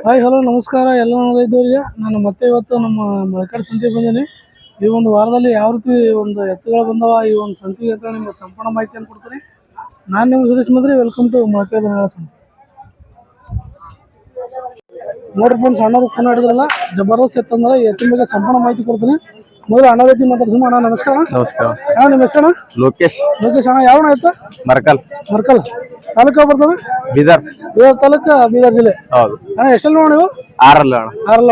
Hi hello ನಮಸ್ಕಾರ ಎಲ್ಲ ನೋಡಿದವರಿಗೆ ನಾನು ಮತ್ತೆ ಇವತ್ತು ನಮ್ಮ ಮಳಕಾಡ್ ಸಂತೆ ಬಂದೀನಿ. ಈ ಒಂದು ವಾರದಲ್ಲಿ ಯಾವ ರೀತಿ ಒಂದು ಎತ್ತುಗಳು ಬಂದವ ಈ ಒಂದು ಸಂತೆ ಅಂತ ನಿಮ್ಗೆ ಸಂಪೂರ್ಣ ಮಾಹಿತಿಯನ್ನು ಕೊಡ್ತೀನಿ. ನಾನು ನಿಮ್ಮ ಸದಸ್ಯ ಮಂತ್ರಿ ವೆಲ್ಕಮ್ ಟು ಮಳಕಾಡ್ ಸಂತೆ. ನೋಡ್ರಿ ಫ್ರೆಂಡ್ಸ್, ಅಣ್ಣವ್ರು ಫೋನ್ ಹಿಡಿದ್ರಲ್ಲ ಜಬರ್ದಸ್ತ್ ಎತ್ತಂದ್ರೆ ಎತ್ತಿನ ಬಗ್ಗೆ ಸಂಪೂರ್ಣ ಮಾಹಿತಿ ಕೊಡ್ತೀನಿ. ಮೊದಲು ಅಣ್ಣ ರೀತಿ ಮಾತಾಡ್ಸಮ್ಮ. ಅಣ್ಣ ನಮಸ್ಕಾರ. ನಮಸ್ಕಾರ. ನಿಮ್ಮ ಹೆಸರು? ಲೋಕೇಶ್. ಲೋಕೇಶ್ ಅಣ್ಣ, ಯಾವ ಆಯ್ತ? ಮರ್ಕಲ್. ಮರ್ಕಲ್ ತಾಲೂಕು ಬರ್ತದೆ? ಬೀದರ್. ಬೀದರ್ ತಾಲೂಕು, ಬೀದರ್ ಜಿಲ್ಲೆ. ಹೌದು ಅಣ್ಣ ಎಷ್ಟೆಲ್ಲ ನೋಡಿ ನೀವು? ಆರಲ್ಲ ಅಣ್ಣ. ಆರಲ್ಲ.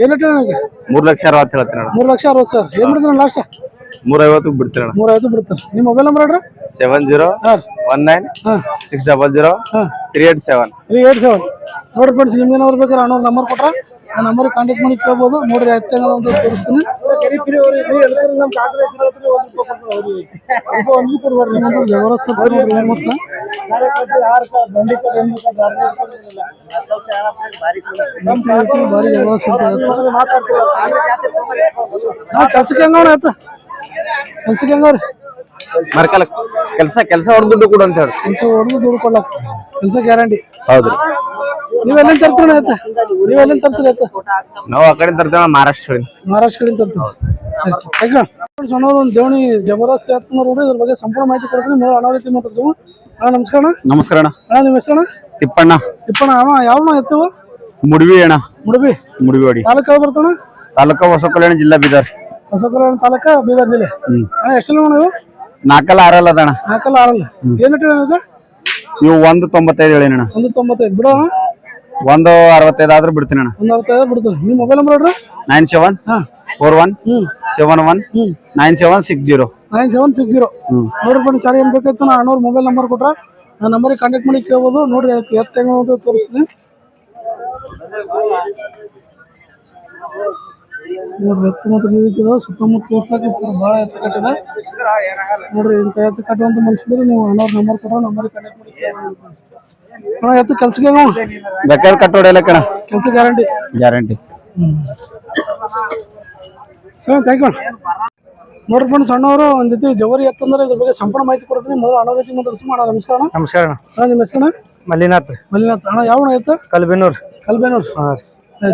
ಏನು ನನಗೆ 3,60,000 ಹೇಳ್ತೀನಿ ಅಣ್ಣ. 3,60,000 ಏನು ಬಿಡ್ತಾರೆ ಲಾಸ್ಟ್? 350 ಬಿಡ್ತೀನಿ ಅಣ್ಣ. 350 ಬಿಡ್ತಾರೆ. ನಿಮ್ಮ ಮೊಬೈಲ್ ನಂಬರ್ ಹೇಳ್ರಿ. 7019 600 387. ನೋಡಿ ಫ್ರೆಂಡ್ಸ್, ನಿಮ್ಗೆ ಏನಾದ್ರು ಬೇಕಾದ್ರೆ ಅಣ್ಣವ್ರ ನಂಬರ್ ಕೊಟ್ರೆ ಆ ನಂಬರ್ ಕಾಂಟ್ಯಾಕ್ಟ್ ಮಾಡಿ ಕೇಳ್ಬೋದು. ನೋಡ್ರಿ ಎತ್ತ ಅಂತ ತೋರಿಸ್ತೀನಿ. ಕೆಲ್ಸಕ್ಕೆ ಹೆಂಗವ್ರ ಆಯ್ತಾ? ಕೆಲ್ಸಕ್ಕೆ ಹೆಂಗವ್ರಿ? ಮರ್ಕಲ್ ಕೆಲಸ ಹೊಡೆದು ದುಡ್ಡು ಕೊಡು ಅಂತ ಹೇಳಿ. ಕೆಲಸ ಹೊಡೆದು ದುಡ್ಡು ಕೊಡ್ಲಕ್ಕ ಕೆಲಸ ಗ್ಯಾರಂಟಿ. ಹೌದ್ರಿ. ನೀವೆಲ್ಲಿಂದ ತರ್ತೀರ ಆಯ್ತಾ? ನೀವೆಲ್ಲಿಂದ ತರ್ತೀರ ಆಯ್ತಾ? ನಾವು ಆ ಕಡೆ ತರ್ತೇವೆ, ಮಹಾರಾಷ್ಟ್ರ ಕಡೆಯಿಂದ ತರ್ತೀವಿ. ಸರಿ ಸರಿ. ಸಣ್ಣವರು ಒಂದು ದೇವಣಿ ಜಬರ್ದಸ್ತ್ ಎತ್ತುನ ನೋಡಿ ಇದ್ರ ಬಗ್ಗೆ ಸಂಪೂರ್ಣ ಮಾಹಿತಿ ಕೊಡ್ತೀನಿ. ಮೊದಲು ಅಣ್ಣ ರೀತಿ ಮಾತಾಡ್ಸೋಣ. ಅಣ್ಣ ನಮಸ್ಕಾರ. ನಮಸ್ಕಾರ ಅಣ್ಣ. ಅಣ್ಣ ನಿಮ್ಮ ಹೆಸರು? ತಿಪ್ಪಣ್ಣ. ತಿಪ್ಪಣ್ಣ. ಅಣ್ಣ ಯಾವ ಎತ್ತುವ? ಮುಡ್ವಿ ಅಣ್ಣ. ಮುಡ್ಬಿವಾಡಿ ತಾಲೂಕು ಯಾವ ಬರ್ತಾನ? ತಾಲೂಕು ಹೊಸ ಕಲ್ಯಾಣ ಜಿಲ್ಲಾ ಬೀದರ್. ಹೊಸ ಕಲ್ಯಾಣ ತಾಲೂಕ, ಬೀದರ್ ಜಿಲ್ಲೆ. ಅಣ್ಣ ಎಷ್ಟೆಲ್ಲ ನೀವು? 4 6 ಅದ ಅಣ್ಣ. 4 6 ಏನು ಹೇಳಿದ? ನೀವು 195 ಹೇಳಿನ ಅಣ್ಣ. 195 ಬಿಡೋಣ. 165 ಆದ್ರೂ ಬಿಡ್ತೀನಿ ಅಣ್ಣ. 165 ಬಿಡ್ತೀನಿ. ನಿಮ್ಮ ಮೊಬೈಲ್ ನಂಬರ್ ಹೇಳ್ರಿ. 9741719760. ನೋಡ್ರಿ ಬನ್ನಿ, ಚಾರಿ ಏನ್ ಬೇಕಾಯ್ತು ನಾ ಅಣ್ಣವ್ರ ಮೊಬೈಲ್ ನಂಬರ್ ಕೊಟ್ರ ಆ ನಂಬರಿಗೆ ಕಾಂಟ್ಯಾಕ್ಟ್ ಮಾಡಿ ಕೇಳ್ಬೋದು. ನೋಡ್ರಿ ಎತ್ತ ಹೆಂಗ ತೋರಿಸ್ತೀನಿ. ನೋಡ್ರಿ ಎತ್ತು ಮಾತ್ರ ಸುತ್ತಮುತ್ತ ತೋರ್ಸಕ್ಕೆ ಭಾಳ ಎತ್ತು ಕಟ್ಟಿದೆ. ನೋಡ್ರಿ ಇಂಥ ಎತ್ತು ಕಟ್ಟುವಂತ ಮನುಷ್ಯರು ನೀವು ಅಣ್ಣವ್ರ ನಂಬರ್ ಕೊಟ್ರ ನಂಬರಿಗೆ ಕಾಂಟ್ಯಾಕ್ಟ್ ಮಾಡಿ ಕೇಳ್ಬೋದು. ಅಣ್ಣ ಎತ್ತು ಕೆಲ್ಸಕ್ಕೆ ಬೇಕಾದ್ರೆ ಕಟ್ ಹೊಡೆಯಲ್ಲ ಕಣ. ಕೆಲಸ ಗ್ಯಾರಂಟಿ. ಸರಿ, ಥ್ಯಾಂಕ್ ಯು. ನೋಡ್ರಿ ಫ್ರೆಂಡ್ಸ್, ಅಣ್ಣವರು ಒಂದು ಜೊತೆ ಜವರಿ ಎತ್ತಂದ್ರೆ ಇದ್ರ ಬಗ್ಗೆ ಸಂಪೂರ್ಣ ಮಾಹಿತಿ ಕೊಡ್ತೀನಿ. ಮೊದಲು ಅಣ್ಣ ರೀತಿ ಮಾತಾಡ್ಸಿ. ಅಣ್ಣ ನಮಸ್ಕಾರ. ನಮಸ್ಕಾರ ಅಣ್ಣ ನಿಮ್ಮ ಹೆಸರು? ಮಲ್ಲಿನಾಥ್. ಅಣ್ಣ ಯಾವ ಎತ್ತು? ಕಲ್ಬೇನೂರ್.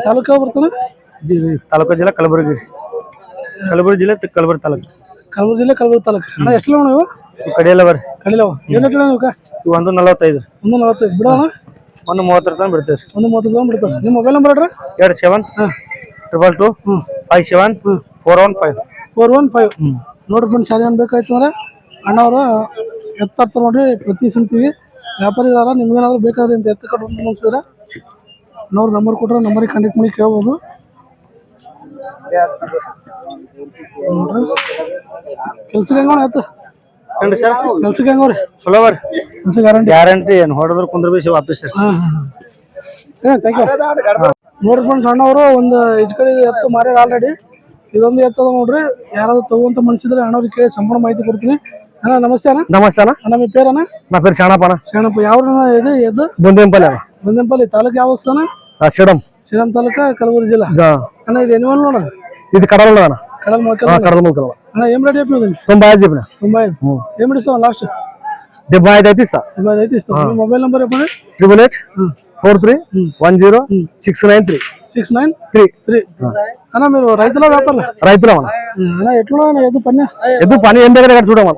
ತಾಲೂಕು ಯಾವ ಬರ್ತಾನೆ? ತಾಲೂಕು ಜಿಲ್ಲಾ ಕಲಬುರಗಿ. ಕಲಬುರಗಿ ಜಿಲ್ಲೆ ಕಲಬುರಗಿ ತಾಲೂಕು. ಕಲಬುರಗಿ ತಾಲೂಕು. ಅಣ್ಣ ಎಷ್ಟು ನೀವು? ಕಡಿಯಲ್ಲ ಬರ್ರಿ. ಕಡಿಲವ ಏನು ನೀವು? 145. 145 ಬಿಡೋಣ. 130 ತನಕ ಬಿಡ್ತೇವೆ. 130 ಬಿಡ್ತಾರೆ. ನಿಮ್ಮ ಮೊಬೈಲ್ ನಂಬರ್ ಹೇಳ್ರಿ. 2722574115. ನೋಡ್ರಿ ಫ್ರೆಂಡ್ಸ್, ಶಾಲೆ ಏನು ಬೇಕಾಯ್ತು ಅಂದ್ರೆ ಅಣ್ಣವ್ರು ಎತ್ತಾಡ್ತಾರೆ ನೋಡ್ರಿ. ಪ್ರತಿ ಸಂತಿಗೆ ವ್ಯಾಪಾರಿಗಳಾರ. ನಿಮ್ಗೇನಾದ್ರು ಬೇಕಾದ್ರೆ ಇಂಥ ಎತ್ತು ಕಟ್ಟುವಂತ ಮನ್ಸಿದ್ರೆ ಅಣ್ಣವ್ರ ನಂಬರ್ ಕೊಟ್ರೆ ನಂಬರಿಗೆ ಕಾಂಟ್ಯಾಕ್ಟ್ ಮಾಡಿ ಕೇಳ್ಬೋದು. ನೋಡ್ರಿ ಕೆಲ್ಸಕ್ಕೆ ಹೆಂಗೋಣ ಎತ್ತು? ಕೆಲ್ಸಕ್ಕೆ ಹೆಂಗವ್ರಿ? ಚಲೋ ಬರ್ರಿ. ಕೆಲಸ ಗ್ಯಾರಂಟಿ. ಏನು ಹೊಡೆದ್ರು ಕುಂದ್ರ ಬೇಸಿ ವಾಪಸ್. ಸರಿ, ಥ್ಯಾಂಕ್ ಯು. ನೋಡ್ರಿ ಫ್ರೆಂಡ್ಸ್, ಅಣ್ಣವರು ಒಂದು ಕಡೆ ಎತ್ತು ಮಾರ್ಯಾರ ಆಲ್ರೆಡಿ. ಇದೊಂದು ಎತ್ತದ ನೋಡ್ರಿ. ಯಾರಾದ್ರೂ ತಗೋಂತ ಮನ್ಸಿದ್ರೆ ಅಣ್ಣವ್ರಿಗೆ ಕೇಳಿ ಸಂಪೂರ್ಣ ಮಾಹಿತಿ ಕೊಡ್ತೀನಿ. ಅಣ್ಣ ನಮಸ್ತೆ. ಅಣ್ಣ ನಮಸ್ತೆ ಅಣ್ಣ. ನಮ್ಮ ಪೇರಣ್ಣ? ನನ್ನ ಪೇರು ಶರಣಪ್ಪ. ಶರಣಪ್ಪ. ಯಾವ ಇದು ಎದ್ದು? ಬಂದೆಂಪಲ್ಲಿ ತಾಲೂಕು ಯಾವ ಸ್ಥಾನ? ಶ್ರೀರಾಮ್ ತಾಲೂಕ, ಕಲಬುರಗಿ ಜಿಲ್ಲಾ. ಅಣ್ಣ ಇದು ಎನಿವಲ್ ನೋಡ? ಇದು ಕಡಲ್ ಅಣ್ಣ. ಕಡಲ್ ಮೊಳಕೆ ಅಣ್ಣ. ಏನ್ ರೇಟ್ ಐತಿ? 95. ಏನ್ ಬಿಡಿಸೋ ಲಾಸ್ಟ್? 75 ಐತಿ. Mobile number 8810693693. అన్న మీరు రైతుల వ్యాపారులు? రైతుల అన్న ఎట్లా ఎద్దు పని? ఎద్దు పని ఏం దగ్గర చూడమా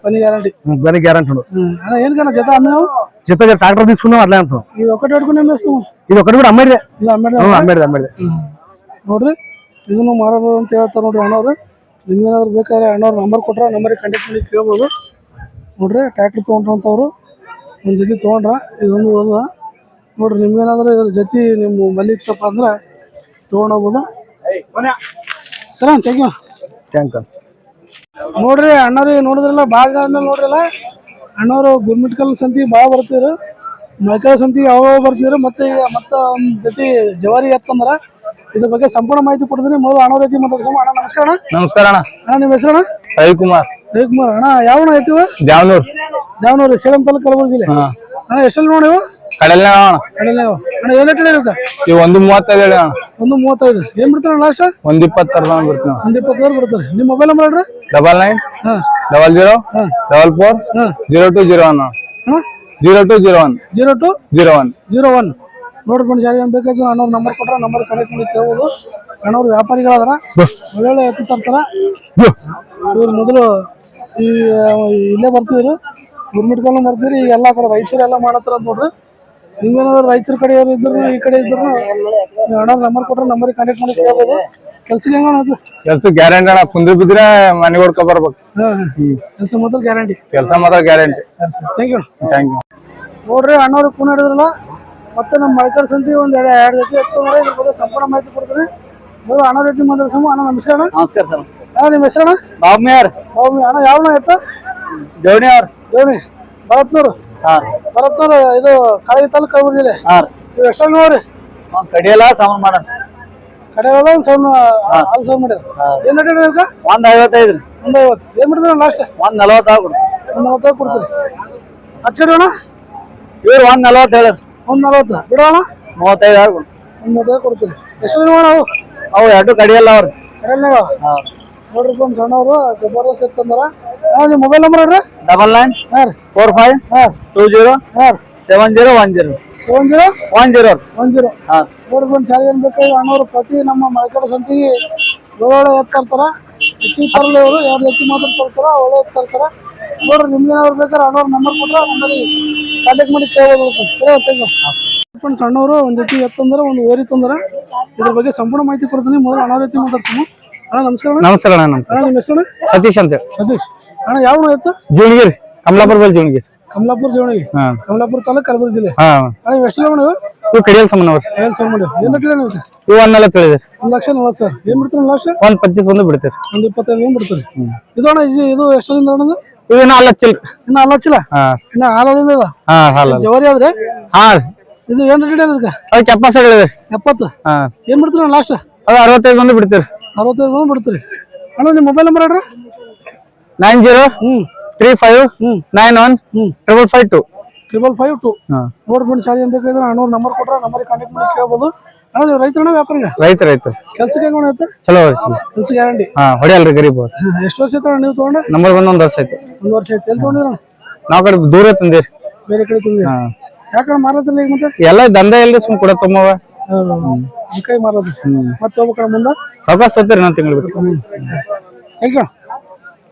పని గ్యారంటీ. పని గ్యారంటీ ఉండదు అన్న. ఏంటన్నా జత అమ్మావు? జత ట్రాక్టర్ తీసుకున్నాం అట్లా అంటాం. ఇది ఒకటి పెట్టుకుని ఏం చేస్తాము? ఇది ఒకటి కూడా అమ్మేదే. అమ్మేదే. ನೋಡ್ರಿ ಇದನ್ನು ಮಾರೋದು ಅಂತ ಹೇಳ್ತಾರೆ ನೋಡ್ರಿ ಅಣ್ಣವ್ರು. ನಿಮ್ಗೇನಾದ್ರು ಬೇಕಾದ್ರೆ ಅಣ್ಣವ್ರ ನಂಬರ್ ಕೊಟ್ರೆ ನಂಬರಿಗೆ ಕಾಂಟ್ಯಾಕ್ಟ್ ಮಾಡಿ ಕೇಳ್ಬೋದು. ನೋಡ್ರಿ ಟ್ರ್ಯಾಕ್ಟರ್ ತೊಗೊಂಡ್ರಂಥವ್ರು ಒಂದು ಜೊತೆ ತೊಗೊಂಡ್ರ ಇದೊಂದು ಹೋದ ನೋಡ್ರಿ. ನಿಮ್ಗೇನಾದ್ರೂ ಇದ್ರ ಜೊತೆ ನಿಮ್ಮ ಮಲ್ಲಿಕಪ್ಪ ಅಂದ್ರೆ ತೊಗೊಂಡೋಗ್ಬೋದು. ಸರ, ಥ್ಯಾಂಕ್ ಯು. ನೋಡ್ರಿ ಅಣ್ಣವ್ರಿಗೆ ನೋಡಿದ್ರಲ್ಲ ಭಾಳ ಆದ್ಮೇಲೆ ನೋಡ್ರಲ್ಲ ಅಣ್ಣವರು ಗುರ್ಮಿಟ್ಕಲ್ ಸಂತಿ ಭಾಳ ಬರ್ತಿದ್ರು. ಮಳಕಾಳ ಸಂತಿಗೆ ಯಾವಾಗ ಬರ್ತಿದ್ರು. ಮತ್ತೆ ಈಗ ಒಂದು ಜೊತೆ ಜವಾರಿ ಎತ್ತಂದ್ರೆ ಇದ್ರ ಬಗ್ಗೆ ಸಂಪೂರ್ಣ ಮಾಹಿತಿ ಕೊಡ್ತೀನಿ. ಮೊದಲು ಅಣ್ಣ ರೀತಿ ಮಾತಾಡ್ಸೋಣ. ಅಣ್ಣ ನಮಸ್ಕಾರ. ನಮಸ್ಕಾರ ಅಣ್ಣ. ನಿಮ್ಮ ಹೆಸರು? ರವಿಕುಮಾರ್. ಅಣ್ಣ ಯಾವ ಐತಿವ? ದ್ಯಾವನೂರು, ಸೇಡಂ ತಾಲೂಕು, ಕಲಬುರಗಿ ಜಿಲ್ಲೆ. ಅಣ್ಣ ಎಷ್ಟೆಲ್ಲ ನೋಡಿ ನೀವು? ಕಡಲ್ನ ಅಣ್ಣ. ಏನ್ ರೇಟ್ ಹೇಳಿರ? 135 ಹೇಳಿ ಅಣ್ಣ. 135 ಏನ್ ಬಿಡ್ತಾರ ಲಾಸ್ಟ್? 120 ಬಿಡ್ತೀವಿ. 120 ಬಿಡ್ತಾರೆ. ನಿಮ್ಮ ಮೊಬೈಲ್ ನಂಬರ್ ಹೇಳ್ರಿ. 9900440201. 0201. ನೋಡ್ರಿ ಫ್ರೆಂಡ್ಸ್ ಯಾರು ಏನು ಬೇಕಾದ್ರೆ ಅಣ್ಣವ್ರ ನಂಬರ್ ಕೊಟ್ರೆ ನಂಬರ್ ಕನೆಕ್ಟ್ ಮಾಡಿ ಕೇಳ್ಬೋದು. ಅಣ್ಣವ್ರು ವ್ಯಾಪಾರಿಗಳಾದ್ರ ಒಳ್ಳೊಳ್ಳೆ ಎತ್ತು ತರ್ತಾರ. ಇವ್ರು ಮೊದಲು ಈ ಇಲ್ಲೇ ಬರ್ತಿದ್ರು, ಗುರ್ಮಿಟ್ಕಲ್ಲು ಬರ್ತಿದ್ರು. ಈಗ ಎಲ್ಲ ಕಡೆ ರಾಯಚೂರು ಎಲ್ಲ ಮಾಡತ್ತಾರ ನೋಡ್ರಿ. ನಿಮ್ಗೇನಾದ್ರು ರಾಯಚೂರು ಕಡೆಯವರು ಇದ್ರು ಈ ಕಡೆ ಇದ್ರು ಅಣ್ಣವ್ರ ನಂಬರ್ ಕೊಟ್ರೆ ನಂಬರಿಗೆ ಕಾಂಟ್ಯಾಕ್ಟ್ ಮಾಡಿ ಕೇಳ್ಬೋದು. ಕೆಲ್ಸಕ್ಕೆ ಹೆಂಗ ಅದು ಕೆಲ್ಸ ಗ್ಯಾರಂಟಿ ಅಣ್ಣ, ಕುಂದ್ರಿ ಬಿದ್ರೆ ಮನೆ ಹೊಡ್ಕೊ ಬರ್ಬೇಕು. ಕೆಲಸ ಮಾತ್ರ ಗ್ಯಾರಂಟಿ. ಕೆಲಸ ಮಾತ್ರ ಗ್ಯಾರಂಟಿ. ಸರಿ sir, thank you. Thank you. ನೋಡ್ರಿ ಅಣ್ಣವ್ರು ಕೂನ್ ಹಿಡಿದ್ರಲ್ಲ, ಮತ್ತೆ ನಮ್ಮ ಮಳಕಲ್ ಸಂತಿ ಒಂದು ಎರಡು ಜೊತೆ ಎತ್ತು ನೋಡಿ ಇದ್ರ ಬಗ್ಗೆ ಸಂಪೂರ್ಣ ಮಾಹಿತಿ ಕೊಡ್ತೀನಿ. ಮೊದಲು ಅಣ್ಣ ಜೊತೆ ಮಾತಾಡ್ಸಮ್ಮ. ಅಣ್ಣ ನಮಸ್ಕಾರ. ನಮಸ್ಕಾರ ಸರ್. ಅಣ್ಣ ನಿಮ್ಮ ಹೆಸರಣ್ಣ? ಬಾಬ್ಮಿಯಾರ್. ಅಣ್ಣ ಯಾವ ಎತ್ತು? ದೇವಣಿ ಅವ್ರ. ದೇವಣಿ ಭರತ್ನೂರು. ಭರತ್ನೂರು ಇದು ಕಾಳಗಿ ತಾಲೂಕು ಕಲಬುರಗಿ ಜಿಲ್ಲೆ. ನೀವು ಎಷ್ಟು ನೋಡ್ರಿ ಕಡಿಯಲ್ಲ ಸಾಮಾನು ಮಾಡೋಣ. ಕಡೆ ಹೋದ ಒಂದು ಸೌಂಡ್ ಅಲ್ಲಿ ಸೌಂಡ್ ಮಾಡಿದ. ಏನು ರೇಟ್ ಇದಕ್ಕೆ? 155. 150. ಏನು ಬಿಡ್ತೀರ ಲಾಸ್ಟ್? 140 ಆಗ್ಬಿಡು. 140 ಕೊಡ್ತೀರಿ. ಹಚ್ಕಡಿ ಅಣ್ಣ. ಇವ್ರು 140 ಹೇಳಿ. 140 ಬಿಡೋಣ. 35 ಆಗ್ಬಿಡು. 135 ಕೊಡ್ತೀರಿ. ಎಷ್ಟು ದಿನ ಅವು? ಅವು ಎರಡು ಕಡಿಯಲ್ಲ ಅವ್ರು. ಕಡೆಯಲ್ನಾಗ ನೋಡ್ರಿ ಒಂದು ಸಣ್ಣವರು ಜಬರ್ದಸ್ತ್ ಎತ್ತಂದಾರ. ನಿಮ್ಮ ಮೊಬೈಲ್ ನಂಬರ್ ಹೇಳ್ರಿ. 99 45 20 7010 7010. ನೋಡ್ರಿ ಬಂದು ಚಾರ್ಜ್ ಏನ್ ಬೇಕಾಗಿ ಅಣ್ಣವ್ರು ಪ್ರತಿ ನಮ್ಮ ಮಳಕಡೆ ಸಂತಿಗೆ ಒಳ್ಳೊಳ್ಳೆ ಎತ್ತು ತರ್ತಾರ. ಹೆಚ್ಚಿಗೆ ತರಲಿ ಅವರು 2 ಎತ್ತು ಮಾತ್ರ ತರ್ತಾರ, ಒಳ್ಳೆ ಎತ್ತು ತರ್ತಾರ. ನೋಡ್ರಿ ನಿಮ್ಗೆ ಏನಾದ್ರು ಬೇಕಾದ್ರೆ ಅಣ್ಣವ್ರ ನಂಬರ್ ಕೊಟ್ರೆ ನಮ್ಮಲ್ಲಿ ಕಾಂಟ್ಯಾಕ್ಟ್ ಮಾಡಿ ಕೇಳ್ಬೋದು. ಸರಿ ಫ್ರೆಂಡ್ಸ್, ಅಣ್ಣವರು ಒಂದು ಜೊತೆ ಎತ್ತಂದ್ರೆ ಒಂದು ಓರಿ ತಂದಾರ. ಇದ್ರ ಬಗ್ಗೆ ಸಂಪೂರ್ಣ ಮಾಹಿತಿ ಕೊಡ್ತೀನಿ. ಮೊದಲು ಅಣ್ಣ ಜೊತೆ ಮಾತಾಡ್ತೀನಿ. ಅಣ್ಣ ನಮಸ್ಕಾರ. ನಮಸ್ಕಾರ ಅಣ್ಣ. ನಮಸ್ಕಾರ. ನಿಮ್ಮ ಹೆಸರು? ಸತೀಶ್ ಅಂತ. ಸತೀಶ್ ಅಣ್ಣ ಯಾವ ಎತ್ತು? ಜೀವಣಗಿರಿ, ಕಮಲಾಪುರ ಬಲ್ ಜೀವಣಗಿರಿ. ಕಮಲಾಪುರ ಜೀವಣಗಿ, ಕಮಲಾಪುರ ತಾಲೂಕು ಕಲಬುರಗಿ ಜಿಲ್ಲೆ. ಅಣ್ಣ ಎಷ್ಟು ನೀವು? ಇವು ಕಡಿಯಲ್ ಸಾಮಾನು ಅವ್ರು. ಏನು ಕಿಲೋ ನೀವು? ಇವು 140 ಹೇಳಿದ್ರಿ. 1,40,000 ಸರ್. ಏನ್ ಬಿಡ್ತೀರಿ ಲಾಸ್ಟ್? 125 ಬಿಡ್ತೀರಿ. 125 ಬಿಡ್ತೀರಿ. ಇದು ಅಣ್ಣ ಇದು ಎಷ್ಟರಿಂದ ಅಣ್ಣ? ಇದು 4 ಲಕ್ಷ. ಇನ್ನು 4 ಲಕ್ಷ? ಇನ್ನು ಹಾಲಿಂದ ಅದ? ಜವರಿ ಆದ್ರೆ ಇದು ಏನ್ ರೇಟ್ ಅದಕ್ಕೆ? ಅದಕ್ಕೆ 70 ಹೇಳಿದ್ರಿ. 70. ಏನ್ ಬಿಡ್ತೀರಿ ಲಾಸ್ಟ್? ಅದು 65 ಬಿಡ್ತೀರಿ. 65 ಬಿಡ್ತೀರಿ. ಅಣ್ಣ ನಿಮ್ಮ ಮೊಬೈಲ್ ನಂಬರ್ ಹೇಳ್ರಿ. 9035915552. 552. ನೋಡ್ಬಿಟ್ಟು ಚಾರ್ಜ್ ಏನ್ ಬೇಕಾದ್ರೆ ಅಣ್ಣವ್ರ ನಂಬರ್ ಕೊಟ್ರೆ ನಂಬರಿಗೆ ಕಾಂಟ್ಯಾಕ್ಟ್ ಮಾಡಿ ಕೇಳ್ಬೋದು. ಅಣ್ಣ ನೀವು ರೈತರಣ್ಣ ವ್ಯಾಪಾರಿಗ? ರೈತ. ಕೆಲ್ಸಕ್ಕೆ ಹೆಂಗ್ ಆಯ್ತು? ಚಲೋ ಕೆಲ್ಸ ಗ್ಯಾರಂಟಿ. ಹೊಡಿಯಲ್ರಿ ಗರೀಬ್. ಎಷ್ಟು ವರ್ಷ ಆಯ್ತು ನೀವು ತಗೊಂಡ? ನಂಬರ್ 1 ವರ್ಷ ಆಯ್ತು. 1 ವರ್ಷ ಆಯ್ತು. ಎಲ್ಲಿ ತಗೊಂಡಿದ್ರ? ನಾವ್ ಕಡೆ ದೂರ ತಂದಿರಿ. ಬೇರೆ ಕಡೆ ತಂದಿರಿ. ಯಾಕಂದ್ರೆ ಮಾರತ್ತಿಲ್ಲ ಈಗ ಮತ್ತೆ? ಎಲ್ಲ ದಂಧೆ ಇಲ್ರಿ, ಸುಮ್ ಕೂಡ ತುಂಬವ ಕೈ ಮಾರೋದು. ಮತ್ತೆ ಹೋಗ್ಬೇಕಣ್ಣ ಮುಂದೆ? ಸಾವಕಾಶ ತೋತೀರಿ ನಾನು ತಿಂಗಳು ಬಿಟ್ಟು. Thank you.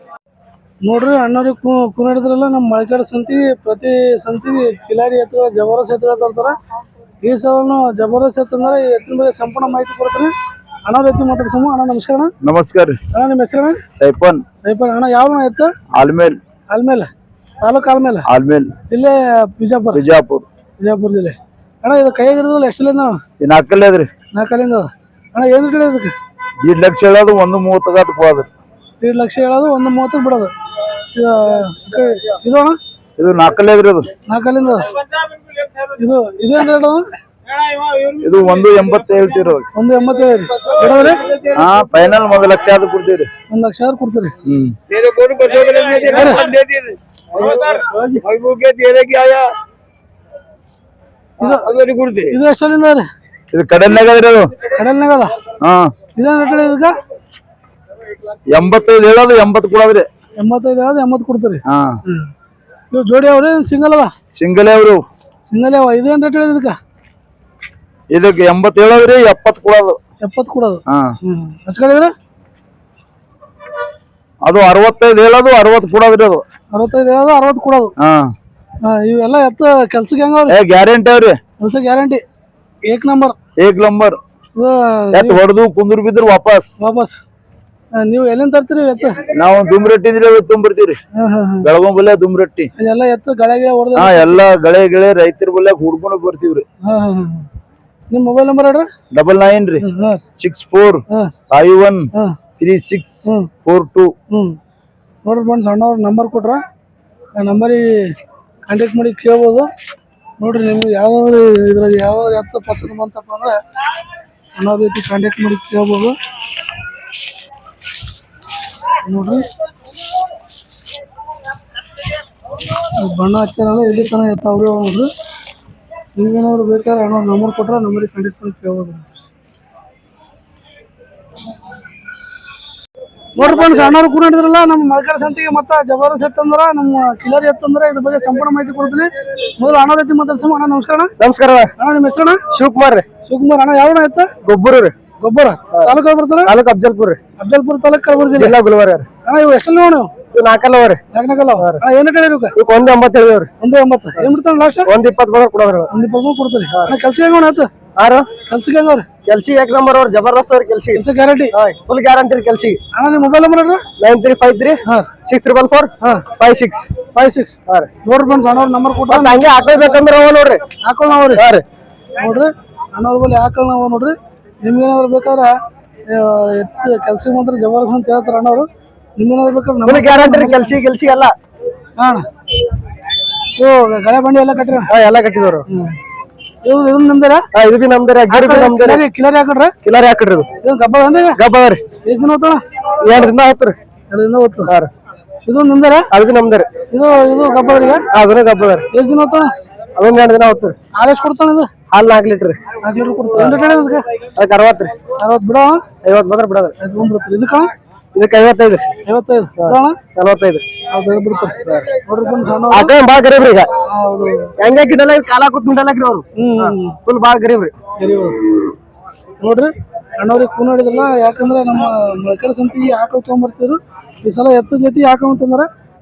ನೋಡ್ರಿ ಅಣ್ಣವ್ರಿಗೆ ಕೂನ್ ಹಿಡಿದ್ರಲ್ಲ, ನಮ್ಮ ಮಳಕಡೆ ಸಂತಿಗೆ ಪ್ರತಿ ಸಂತಿಗೆ ಕಿಲಾರಿ ಎತ್ತುಗಳ ಜಬರ್ದಸ್ತ್ ಎತ್ತುಗಳ ತರ್ತಾರ. ಈ ಸಲನು ಜಬರ್ದಸ್ತ್ ಎತ್ತಂದ್ರೆ ಈ ಎತ್ತಿನ ಬಗ್ಗೆ ಸಂಪೂರ್ಣ ಮಾಹಿತಿ ಕೊಡ್ತೀನಿ. ಅಣ್ಣವ್ರ ಎತ್ತಿ ಮಾತಾಡ್ಸಮ್ಮ. ಅಣ್ಣ ನಮಸ್ಕಾರ. ನಮಸ್ಕಾರ. ಅಣ್ಣ ನಿಮ್ಮ ಹೆಸರು? ಸೈಪನ್. ಅಣ್ಣ ಯಾವ ಎತ್ತು? ಆಲ್ಮೇಲ್. ತಾಲೂಕು ಆಲ್ಮೇಲ್, ಜಿಲ್ಲೆ ಬಿಜಾಪುರ ಜಿಲ್ಲೆ. ಅಣ್ಣ ಇದು ಕೈಯಾಗ ಹಿಡಿದ್ರಲ್ಲ ಎಷ್ಟಲ್ಲಿಂದ? 4 ಅದ್ರಿ. 4 ಅಣ್ಣ ಏನು ಕಡೆ ಇದಕ್ಕೆ? 2 ಲಕ್ಷ ಹೇಳೋದು 130 ಹೋದ್ರಿ. 2 ಲಕ್ಷ ಹೇಳೋದು 130 ಬಿಡೋದು. ಇದು ಅಣ್ಣ ಇದು 4 ಅದ್ರಿ. ಅದು 4 ಇದು ಇದೇನು ರೇಟ್? ಇದು 180 ಹೇಳ್ತಿರೋ. 180 ಬಿಡೋದ್ರಿ? ಫೈನಲ್ 1 ಲಕ್ಷ ಆದ್ರೂ ಕೊಡ್ತೀರಿ. 1 ಲಕ್ಷ ಆದ್ರೂ ಕೊಡ್ತೀರಿ. ಇದು ಎಷ್ಟಲ್ಲಿಂದ ರೀ? ಇದು ಕಡಲ್ನಾಗ ಅದ್ರಿ. ಅದು ಕಡಲ್ನಾಗ ಅದ. ಇದೇನು ರೇಟ್ ಇದಕ್ಕೆ? 85 ಹೇಳೋದು 80 ಕೊಡೋದ್ರಿ. 85 ಹೇಳೋದು 80 ಕೊಡ್ತೀರಿ. ಇವು ಜೋಡಿ ಅವ್ರಿ ಸಿಂಗಲ್ ಅದ? ಸಿಂಗಲ್ ಅವ್ರು. ಸಿಂಗಲ್ ಯಾವ? ಇದೇನು ರೇಟ್ ಹೇಳಿದ ಇದಕ್ಕೆ? ಇದಕ್ಕೆ 80 ಹೇಳೋದ್ರಿ, 70 ಕೊಡೋದು. 70 ಕೊಡೋದು. ಹಚ್ಕೊಂಡಿದ್ರೆ ಅದು 65 ಹೇಳೋದು 60 ಕೊಡೋದ್ರಿ. ಅದು 65 ಹೇಳೋದು 60 ಕೊಡೋದು. ಇವೆಲ್ಲ ಎತ್ತ ಕೆಲ್ಸಕ್ಕೆ ಹೆಂಗ ಅವ್ರಿ? ಗ್ಯಾರಂಟಿ ಅವ್ರಿ. ಕೆಲ್ಸ ಗ್ಯಾರಂಟಿ. ಏಕ್ ನಂಬರ್. ಎತ್ ಹೊಡೆದು ಕುಂದ್ರ ಬಿದ್ರು ವಾಪಸ್. ನೀವು ಎಲ್ಲಿಂದ ತರ್ತೀರಿ ಎತ್ತ? ನಾವು ದುಮ್ರಟ್ಟಿ ತುಂಬಿರ್ತೀವಿ. ಬೆಳಗಾಂ ಬಲ್ಲೆ ದುಮ್ರಟ್ಟಿ. ಎಲ್ಲ ಎತ್ತು ಗಳೆ ಹೊಡೆದ? ಎಲ್ಲ ಗಳೆ ರೈತರ ಬಲ್ಲೆ ಹುಡ್ಕೊಂಡು ಬರ್ತೀವ್ರಿ. ನಿಮ್ ಮೊಬೈಲ್ ನಂಬರ್ ಹೇಳ್ರಿ. 99 64 51 3642. ನೋಡ್ರಿ ಫ್ರೆಂಡ್ಸ್, ಅಣ್ಣವ್ರ ನಂಬರ್ ಕೊಟ್ರ ಆ ನಂಬರಿಗೆ ಕಾಂಟ್ಯಾಕ್ಟ್ ಮಾಡಿ ಕೇಳ್ಬೋದು. ನೋಡ್ರಿ ನಿಮ್ಗೆ ಯಾವ್ದಾದ್ರು ಇದ್ರಾಗ ಯಾವ್ದಾದ್ರು ಎತ್ತ ಪಸಂದ್ ಬಂತಪ್ಪ ಅಂದ್ರೆ ಅಣ್ಣವ್ರ ಜೊತೆ ಕಾಂಟ್ಯಾಕ್ಟ್ ಮಾಡಿ ಕೇಳ್ಬೋದು. ನೋಡ್ರಿ ಬಣ್ಣ ಹಚ್ಚಾರಲ್ಲ, ಇಲ್ಲಿ ತನಕ ಎತ್ತ ಅವ್ರಿ. ನೋಡ್ರಿ ನೀವೇನಾದ್ರು ಬೇಕಾದ್ರೆ ಅಣ್ಣವ್ರ ನಂಬರ್ ಕೊಟ್ರೆ ನಂಬರಿಗೆ ಕಾಂಟ್ಯಾಕ್ಟ್ ಮಾಡಿ ಕೇಳ್ಬೋದು. ನೋಡ್ರಿ ಫ್ರೆಂಡ್ಸ್ ಅಣ್ಣವ್ರು ಕೂಡ ಹಿಡಿದ್ರಲ್ಲ ನಮ್ಮ ಮಳಕಡ ಸಂತಿಗೆ ಮತ್ತೆ ಜಬರ್ದಸ್ತ್ ಎತ್ತಂದ್ರ ನಮ್ಮ ಕಿಲರಿ ಎತ್ತಂದ್ರ ಇದ್ರ ಬಗ್ಗೆ ಸಂಪೂರ್ಣ ಮಾಹಿತಿ ಕೊಡ್ತೀನಿ. ಮೊದಲು ಅಣ್ಣ ರೀತಿ ಮಾತಾಡ್ಸಮ. ಅಣ್ಣ ನಮಸ್ಕಾರ. ನಮಸ್ಕಾರ ಅಣ್ಣ ನಿಮ್ಮ ಹೆಸರು? ಶಿವಕುಮಾರ್ ರೀ. ಶಿವಕುಮಾರ್. ಅಣ್ಣ ಯಾವ ಎತ್ತ? ಗೊಬ್ಬರ ರೀ. ಗೊಬ್ಬರ ತಾಲೂಕು ಬರ್ತಾರ? ತಾಲೂಕು ಅಫಜಲ್ಪುರ್ ರೀ. ಅಫಜಲ್ಪುರ ತಾಲೂಕು ಕಲಬುರಗಿ ಜಿಲ್ಲೆ ಗುಲ್ಬರ್ಗ. ಅಣ್ಣ ಇವು ಎಷ್ಟಲ್ಲಿ ನೋಡು? ಇವು 4 ಅವ ರೀ. 4 ಅಣ್ಣ ಏನು ಹೇಳಿರಿ? ಇವ್ 1.80 ಹೇಳಿವ್ರಿ. 1.80 ಏನ್ ಬಿಡ್ತಾನ ಲಾಸ್ಟ್? 1.20 ಬಂದ್ರೆ ಕೊಡೋದ್ರಿ. 1.20 ಕೊಡ್ತೀರಿ. ಅಣ್ಣ ಕೆಲ್ಸ ಹೆಂಗ ಆಯ್ತು? ಆರು ಕೆಲ್ಸಕ್ಕೆ ಹೆಂಗವ್ರಿ? ಕೆಲ್ಸಿ 1 ನಂಬರ್ ಅವ್ರ ಜಬರ್ದಸ್ತ್ ಅವ್ರ ಕೆಲ್ಸಿ. ಕೆಲ್ಸ ಗ್ಯಾರಂಟಿ? Full guarantee ಕೆಲ್ಸಿ. ಅಣ್ಣ ನಿಮ್ಮ ಮೊಬೈಲ್ ನಂಬರ್ ಹೇಳ್ರಿ? 9353 644 56. ನೋಡ್ರಿ ಫ್ರೆಂಡ್ಸ್ ಅಣ್ಣವ್ರ ನಂಬರ್ ಕೊಟ್ಟ ಹಂಗೆ ಹಾಕಬೇಕಂದ್ರೆ ಅವ ನೋಡ್ರಿ ಹಾಕೊಳ್ಳ ನಾವ್ರಿ. ನೋಡ್ರಿ ಅಣ್ಣವ್ರ ಬಲ್ಲಿ ಹಾಕೊಳ್ಳ ನಾವು ನೋಡ್ರಿ. ನಿಮ್ಗೆ ಏನಾದ್ರು ಬೇಕಾದ್ರೆ ಎತ್ತು ಕೆಲ್ಸಕ್ಕೆ ಮಾತ್ರ ಜಬರ್ದಸ್ತ್ ಅಂತ ಹೇಳ್ತಾರ ಅಣ್ಣವ್ರು. ನಿಮ್ಗೇನಾದ್ರು ಬೇಕಾದ್ರೆ ಫುಲ್ ಗ್ಯಾರಂಟಿ ಕೆಲ್ಸಿ ಎಲ್ಲ. ಅಣ್ಣ ಇವು ಗಳೆ ಬಂಡಿ ಎಲ್ಲ ಕಟ್ರಿ? ಎಲ್ಲ ಕಟ್ಟಿದವ್ರು. ಇದು ನಿಮ್ದಾರ? ಇದು ಬಿ ನಮ್ದಾರ. ಕಿಲರಿ ಹಾಕಡ್ರಿ? ಕಿಲಾರಿ ಹಾಕಿಡ್ರಿ. ಇದು ಗಬ್ಬ ಅಂದ್ರೆ ಗಬ್ಬ ರೀ. ಎಷ್ಟು ದಿನ ಹೋಗ್ತಾಳ? 2 ದಿನ ಹೋಗ್ತಾರ. 2 ದಿನ ಹೋಗ್ತಾರ. ಇದು ನಿಮ್ದಾರ? ಅದು ಬಿ ನಮ್ದಾರ. ಇದು ಗಬ್ಬರಿಗೆ? ಅದನ್ನ ಗಬ್ಬ ಎಷ್ಟು ದಿನ ಹೋಗ್ತಾಳ? ಅದೊಂದ್ 2 ದಿನ ಹೋಗ್ತಾರ. ಹಾಲು ಎಷ್ಟು ಕೊಡ್ತಾನ ಇದು? ಹಾಲು 4 ಲೀಟರ್. 4 ಲೀಟರ್ ಕೊಡ್ತಾನೆ. ಅದಕ್ಕೆ 60 ರೀ. 60 ಬಿಡೋ? 50 ಬಂದ್ರೆ ಬಿಡೋದ್ರಿ. ಇದಕ್ಕ ಇದಕ್ಕೆ 55 ರೀ. 55 45. ಹೌದು ಬಿಡ್ತಾರೆ. ನೋಡ್ರಿ ಫ್ರೆಂಡ್ಸ್ ಅಣ್ಣ ಬಾಳ ಗರೀಬ್ ರೀ. ಈಗ ಹೌದು ಹೆಂಗಾಕಿದಲ್ಲ ಕಾಲ ಕೂತ್ ಮುಂಡಲ್ಲಾಕ್ರಿ ಅವ್ರು. ಫುಲ್ ಬಾಳ ಗರೀಬ್ ರೀ. ನೋಡ್ರಿ ಅಣ್ಣವ್ರಿಗೆ ಕೂನ್ ಹಿಡಿದ್ರಲ್ಲ. ಯಾಕಂದ್ರೆ ನಮ್ಮ ಮಳಕಡ ಸಂತಿಗೆ ಆಕಳು ತೊಗೊಂಬರ್ತಿದ್ರು. ಈ ಸಲ ಎತ್ತದ ಜೊತೆ ಆಕಳು ಅಂತಂದ್ರ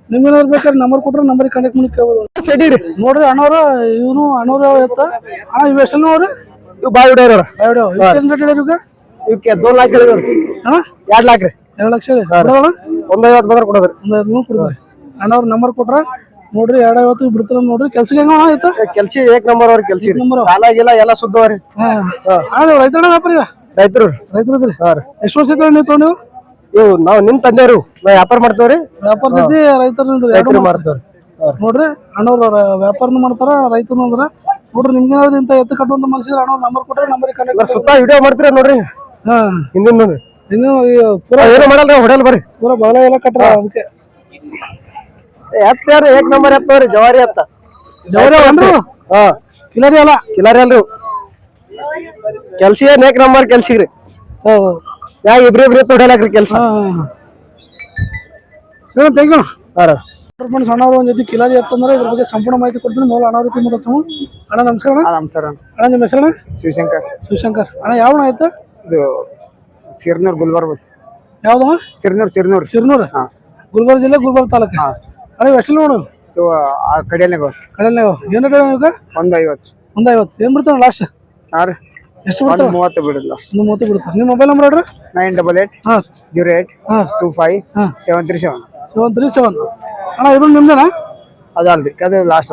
ನಿಮ್ಗೇನಾದ್ರು ಬೇಕಾದ್ರೆ ನಂಬರ್ ಕೊಟ್ರೆ ನಂಬರಿಗೆ ಕಾಂಟ್ಯಾಕ್ಟ್ ಮಾಡಿ ಕೇಳ್ಬೋದು. ನೋಡ್ರಿ ಅಣ್ಣವ್ರ ಇವನು ಅಣ್ಣವ್ರು ಎತ್ತ. ಅಣ್ಣ ಇವ್ ಎಷ್ಟಲ್ಲಿ ನೋಡ್ರಿ? ಇವ್ ಬಾಯ್ ಹಿಡಿಯೋರ. ಇವಕ್ಕೆ 2 ಲಕ್ಷ ಹೇಳಿದವ್ರಿ. ಅಣ್ಣ 2 ಲಕ್ಷ ರೀ. 2 ಲಕ್ಷ ಹೇಳಿ 150 ಬಂದ್ರೆ ಕೊಡೋದ್ರಿ. 150 ಕೊಡ್ರಿ. ಅಣ್ಣವ್ರ ನಂಬರ್ ಕೊಟ್ರ ನೋಡ್ರಿ 250 ಬಿಡ್ತಾರ ನೋಡ್ರಿ. ಕೆಲ್ಸಕ್ಕೆ ಹೆಂಗ ಆಯ್ತಾ? ಕೆಲ್ಸಿ 1 ನಂಬರ್ ಅವ್ರ ಕೆಲ್ಸಿ. ಸಾಲಾಗಿಲ್ಲ ಎಲ್ಲ ಶುದ್ಧವ್ರಿ. ರೈತರ ವ್ಯಾಪಾರಿ? ರೈತರು ಎಷ್ಟು ವರ್ಷ ಐತೆ ನೀವು ತೊಗೊಂಡು? ಇವ್ ನಾವ್ ನಿಮ್ ತಂದೆವ್ರು. ನಾವ್ ವ್ಯಾಪಾರ ಮಾಡ್ತೇವ್ರಿ. ವ್ಯಾಪಾರ ಜೊತೆ ರೈತರು ಮಾಡ್ತೇವ್ರಿ. ನೋಡ್ರಿ ಅಣ್ಣವ್ರ ವ್ಯಾಪಾರನು ಮಾಡ್ತಾರ ರೈತನು ಅಂದ್ರ. ನೋಡ್ರಿ ನಿಮ್ಗೇನಾದ್ರು ಇಂತ ಎತ್ತು ಕಟ್ಟುವಂತ ಮನಸ್ಸಿದ್ರೆ ಅಣ್ಣವ್ರ ನಂಬರ್ ಕೊಟ್ರೆ ನಂಬರಿಗೆ ಕಾಂಟ್ಯಾಕ್ಟ್. ಸುತ್ತ ವಿಡಿಯೋ ಮಾಡ್ತೀರ ನೋಡ್ರಿ. ಹಿಂದಿನ ನೋಡ್ರಿ. ಇನ್ನು ಪೂರ ಏನು ಮಾಡಲ್ರಿ. ಹೊಡೆಯಲ್ ಬರ್ರಿ. ಪೂರ ಬಗಲ ಎಲ್ಲ ಕಟ್ರ. ಅದಕ್ಕೆ ಎತ್ತ 1 ನಂಬರ್ ಎತ್ತವ್ರಿ. ಜವಾರಿ ಎತ್ತ. ಜವಾರಿ ಅಲ್ರಿ? ಕಿಲರಿ ಅಲ್ಲ. ಕಿಲಾರಿ ಅಲ್ರಿ. ಕೆಲ್ಸಿ 1 ನಂಬರ್ ಕೆಲ್ಸಿಗ್ರಿ. ಯಾ ಇಬ್ರಿ ಹೊಡೆಯಲಾಕ್ರಿ ಕೆಲ್ಸ. ಸರಿ ಥ್ಯಾಂಕ್ ಯು. ಅಣ್ಣವ್ರು ಒಂದ್ ಜೊತೆ ಕಿಲಾರಿ ಎತ್ತಂದ್ರೆ ಇದ್ರ ಬಗ್ಗೆ ಸಂಪೂರ್ಣ ಮಾಹಿತಿ ಕೊಡ್ತೀನಿ. ಮೊದಲು ಅಣ್ಣ ರೀತಿ ಮಾತಾಡ್ಸಮ. ಅಣ್ಣ ನಮಸ್ಕಾರ. ನಮಸ್ಕಾರ ಅಣ್ಣ ನಿಮ್ಮ ಹೆಸರು? ಶಿವಶಂಕರ್. ಶಿವಶಂಕರ್. ಅಣ್ಣ ಯಾವ ಆಯ್ತು? ಇದು ಸಿರ್ನೂರ್ ಗುಲ್ಬರ್ಗ. ಯಾವ್ದು? ಸಿರ್ನೂರ್. ಗುಲ್ಬರ್ಗ ಜಿಲ್ಲೆ ಗುಲ್ಬರ್ಗ ತಾಲೂಕು. ಅಣ್ಣ ಎಷ್ಟು ನೋಡು? ಕಡೆಯಲ್ನಾಗ ಏನು ಈಗ? 150 ಏನ್ ಬಿಡ್ತಾನ ಲಾಸ್ಟ್? ಎಷ್ಟು ಬಿಡ್ತಾರ? 30 ಬಿಡಲ್ಲ. 30 ಬಿಡ್ತಾರೆ. ನಿಮ್ಮ ಮೊಬೈಲ್ ನಂಬರ್ ಹೇಳ್ರಿ? 9808257377. ಅಣ್ಣ ಇದು ನಿಮ್ದೇನಾ? ಅದಲ್ರಿ, ಅದು ಲಾಸ್ಟ್.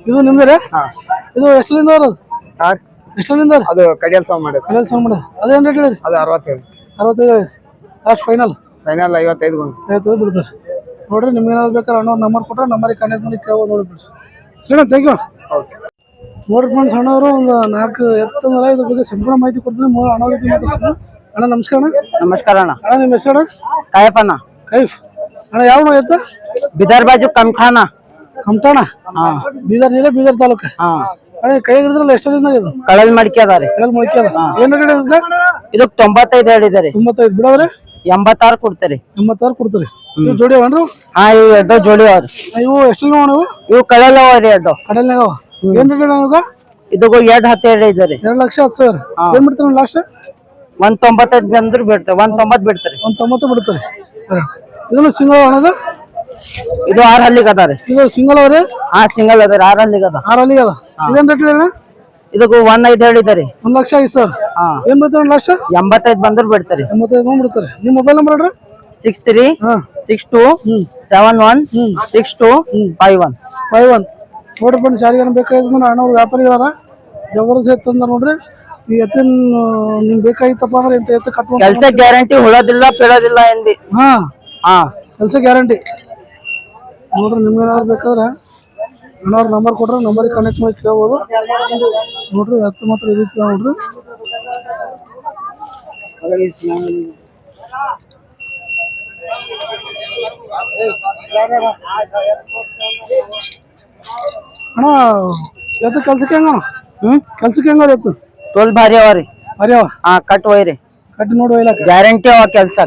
ಇದು ನಿಮ್ದೇ? ಇದು ಎಷ್ಟರಿಂದ ಬರೋದು? ಎಷ್ಟರಿಂದ? ಅದು ಕಡಿಯಲ್ ಸಾಂಗ್ ಮಾಡೋದು. ಅದೇನ್ ರೇಟ್ ಹೇಳಿರಿ? ಅದು 65. 65 ಲಾಸ್ಟ್ ಫೈನಲ್ 55 ಬಿಡ್ತಾರೆ. ನೋಡ್ರಿ ನಿಮ್ಗೆ ಏನಾದ್ರು ಬೇಕಾದ್ರೆ ಅಣ್ಣವ್ರ ನಂಬರ್ ಕೊಟ್ರೆ ನಂಬರಿಗೆ ಕಾಂಟ್ಯಾಕ್ಟ್ ಮಾಡಿ ಕೇಳ್ಬೋದು. ನೋಡಿ ಫ್ರೆಂಡ್ಸ್. ಸರಿ ಥ್ಯಾಂಕ್ ಯು. ನೋಡ್ರಿ ಫ್ರೆಂಡ್ಸ್ ಅಣ್ಣವರು ಒಂದು 4 ಎತ್ತಂದ್ರ ಇದ್ರ ಬಗ್ಗೆ ಸಂಪೂರ್ಣ ಮಾಹಿತಿ ಕೊಡ್ತೀನಿ. ಮೊದಲು ಅಣ್ಣ ರೀತಿ ಮಾತಾಡ್ತೀನಿ. ಅಣ್ಣ ನಮಸ್ಕಾರ. ನಮಸ್ಕಾರ ಅಣ್ಣ. ಅಣ್ಣ ನಿಮ್ಮ ಹೆಸರು? ಕಾಯಪ್ಪ ಅಣ್ಣ. ಕೈಫ್. ಅಣ್ಣ ಯಾವ ಎತ್ತ? ಬಿದರ್ ಬಾಜು ಕಮಠಾಣ. ಬೀದರ್ ಜಿಲ್ಲೆ ಬೀದರ್ ತಾಲೂಕು. ಅಣ್ಣ ಕೈ ಹಿಡಿದ್ರಲ್ಲ ಎಷ್ಟರಿಂದ ಇದು? ಕಳಲ್ ಮಡಿಕೆ ಅದ ರೀ. ಮಡಿಕೆ ಅದ. ಏನು ರೇಟ್ ಇದಕ್ಕೆ 95 ಹೇಳಿದಾರೆ. 95 ಬಿಡವ್ರಿ? 86 ಕೊಡ್ತಾರೆ. 86 ಕೊಡ್ತೀರಿ. ಇವು ಜೋಡಿ ಅವನ್ರಿ? ಇವು 2 ಜೋಡಿ ಅವ್ರಿ. ಇವು ಎಷ್ಟು ನೀವು? ಇವು ಕಳಲ್ ಅವ ರೀ. 2 ಕಡಲ್ನಾಗ ಅವ. ಏನ್ ರೇಟ್ ಇವಾಗ? ಇದಕ್ಕೂ 210 ಹೇಳಿದಾರೆ. 2,10,000. ಏನ್ ಬಿಡ್ತಾರ ಲಾಸ್ಟ್? 195 ಬಂದ್ರೆ ಬಿಡ್ತಾರೆ. 190 ಬಿಡ್ತಾರೆ. 190 ಬಿಡ್ತಾರೆ. ಇದನ್ನು ಸಿಂಗಲ್ ಅಣ್ಣದ? ಇದು 6 ಹಲ್ಲಿಗೆ ಅದ ರೀ. ಇದು ಸಿಂಗಲ್ ಅವ್ರಿ? ಸಿಂಗಲ್ ಅದ ರೀ. 6 ಹಲ್ಲಿಗೆ ಅದ. 6 ಹಲ್ಲಿಗೆ ಅದ. ಇದೇನ್ ರೇಟ್ ಹೇಳಿ? ಇದಕ್ಕೂ 15 ಹೇಳಿದಾರೆ. 1,05,000. ಏನ್ ಬಿಡ್ತಾರ ಲಾಸ್ಟ್? 85 ಬಂದ್ರೆ ಬಿಡ್ತಾರೆ. 85 ಬಿಡ್ತಾರೆ. ನಿಮ್ಮ ಮೊಬೈಲ್ ನಂಬರ್ ಹೇಳ್ರಿ? 6362716251. ನೋಡ್ರಿ ಬನ್ನಿ ಸಾರಿಗೆ ಬೇಕಾಗಿತ್ತು ಅಣ್ಣವ್ರು ವ್ಯಾಪಾರಿಗಳಾರ. ಜಬರ್ದಸ್ತ್ ಎತ್ತಂದ ನೋಡ್ರಿ. ಈ ಎತ್ತಿನ ನಿಮ್ಗೆ ಬೇಕಾಗಿತ್ತಪ್ಪ ಅಂದ್ರೆ ಇಂಥ ಎತ್ತು ಕಟ್ಕೊಂಡು ಕೆಲಸ ಗ್ಯಾರಂಟಿ. ಹುಳೋದಿಲ್ಲ ಪೀಳೋದಿಲ್ಲ ಎಂದಿ. ಕೆಲಸ ಗ್ಯಾರಂಟಿ. ನೋಡ್ರಿ ನಿಮ್ಗೆ ಏನಾದ್ರು ಬೇಕಾದ್ರೆ ಅಣ್ಣವ್ರ ನಂಬರ್ ಕೊಟ್ರೆ ನಂಬರಿಗೆ ಕನೆಕ್ಟ್ ಮಾಡಿ ಕೇಳ್ಬೋದು. ನೋಡ್ರಿ ಎತ್ತು ಮಾತ್ರ ಈ ರೀತಿ ನೋಡ್ರಿ. ಅಣ್ಣ ಎತ್ತು ಕೆಲ್ಸಕ್ಕೆ ಹೆಂಗ? ಕೆಲ್ಸಕ್ಕೆ ಹೆಂಗ ಎತ್ತು? ತೋಲ್ ಭಾರಿ ಅವ ರೀ. ಭಾರಿ ಅವ? ಕಟ್ ಒಯ್ರಿ. ಕಟ್ಟಿ ನೋಡಿ ಒಯ್ಲಾಕ ಗ್ಯಾರಂಟಿ ಅವ ಕೆಲ್ಸ.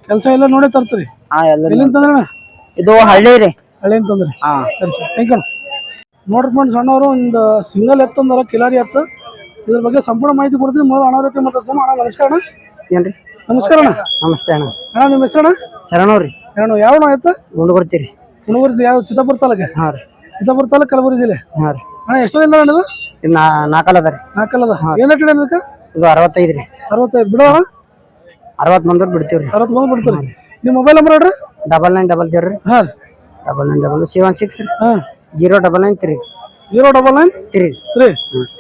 ಕೆಲಸ ಎಲ್ಲ ನೋಡೇ ತರ್ತೀರಿ. ಹಾ ಎಲ್ಲ ಎಲ್ಲಿಂದ ತಂದ್ರಣ್ಣ? ಇದು ಹಳ್ಳಿ ರೀ. ಹಳ್ಳಿ ಅಂತಂದ್ರಿ. ಹಾ ಸರಿ ಸರಿ ಥ್ಯಾಂಕ್ ಯು. ನೋಡ್ರಿ ಫ್ರೆಂಡ್ಸ್, ಅಣ್ಣವರು ಒಂದು ಸಿಂಗಲ್ ಎತ್ತಂದಾರ, ಕಿಲಾರಿ ಎತ್ತು. ಇದ್ರ ಬಗ್ಗೆ ಸಂಪೂರ್ಣ ಮಾಹಿತಿ ಕೊಡ್ತೀನಿ. ಮೊದಲು ಅಣ್ಣವ್ರ ಜೊತೆ ಮಾತಾಡ್ಸೋಣ. ಅಣ್ಣ ನಮಸ್ಕಾರ. ಅಣ್ಣ ಏನ್ರಿ? ನಮಸ್ಕಾರ ಅಣ್ಣ. ನಮಸ್ತೆ ಅಣ್ಣ. ಅಣ್ಣ ನಿಮ್ಮ ಹೆಸರಣ್ಣ? ಶರಣವ್ರಿ. ಶರಣ. ಯಾವ ಅಣ್ಣ ಎತ್ತ? ಗುಂಡ್ಗುರ್ತಿರಿ. ಹುಣಗುರ್ತಿ. ಯಾವ? ಚಿತ್ತಾಪುರ ತಾಲೂಕು? ಹಾ ರೀ. ಚಿತ್ತಾಪುರ ತಾಲೂಕು, ಕಲಬುರಗಿ ಜಿಲ್ಲೆ. ಹಾ ರೀ. ಅಣ್ಣ ಎಷ್ಟರಿಂದ ಅಣ್ಣ ಇದು? ಇದು ನಾಲ್ಕಲ್ಲ ಅದ ರೀ. ನಾಲ್ಕಲ್ಲದ. ಏನು ರೇಟ್ ಇದಕ್ಕೆ? ಇದು 65 ರೀ. 65 ಬಿಡೋ ಅಣ್ಣ? 60 ಬಂದ್ರೆ ಬಿಡ್ತೀವ್ರಿ. 60 ಬಂದು ಬಿಡ್ತೀರಿ. ನಿಮ್ಮ ಮೊಬೈಲ್ ನಂಬರ್ ಹೇಳ್ರಿ. 9900 ರೀ. ಹಾಂ ರೀ. 997716 ರೀ. ಹಾಂ 0993 099 3.